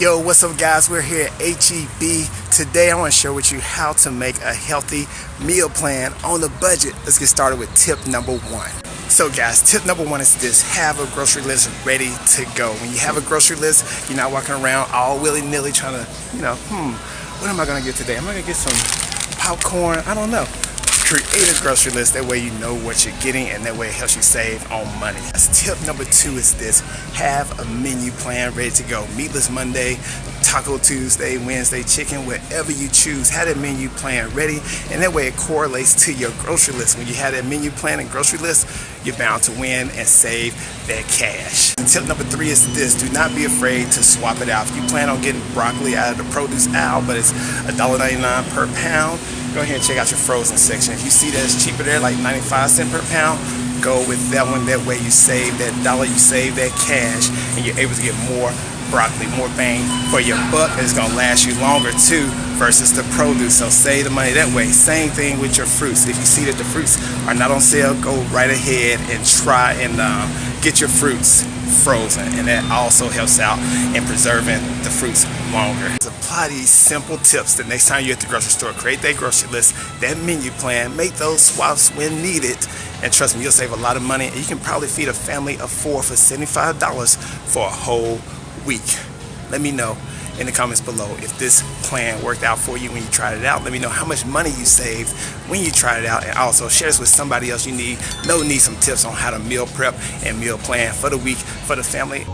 Yo, what's up guys? We're here at H-E-B. Today I want to share with you how to make a healthy meal plan on a budget. Let's get started with tip number one. So guys, tip number one is this: have a grocery list ready to go. When you have a grocery list, you're not walking around all willy-nilly trying to, what am I going to get today? Am I going to get some popcorn? I don't know. Create a grocery list, that way you know what you're getting, and that way it helps you save on money. Tip number two is this: have a menu plan ready to go. Meatless Monday, Taco Tuesday, Wednesday chicken, whatever you choose, have that menu plan ready, and that way it correlates to your grocery list. When you have that menu plan and grocery list, you're bound to win and save that cash. Tip number three is this: do not be afraid to swap it out. If you plan on getting broccoli out of the produce aisle, but it's $1.99 per pound, go ahead and check out your frozen section. If you see that it's cheaper there, like 95 cents per pound, go with that one. That way you save that dollar, you save that cash, and you're able to get more broccoli, more bang for your buck. It's gonna last you longer too versus the produce. So save the money that way. Same thing with your fruits. If you see that the fruits are not on sale, go right ahead and try and get your fruits frozen, and that also helps out in preserving the fruits longer. Apply these simple tips the next time you're at the grocery store. Create that grocery list, that menu plan, make those swaps when needed, and trust me, you'll save a lot of money, and you can probably feed a family of 4 for $75 for a whole week. Let me know in the comments below if this plan worked out for you when you tried it out. Let me know how much money you saved when you tried it out, and also share this with somebody else you need some tips on how to meal prep and meal plan for the week for the family.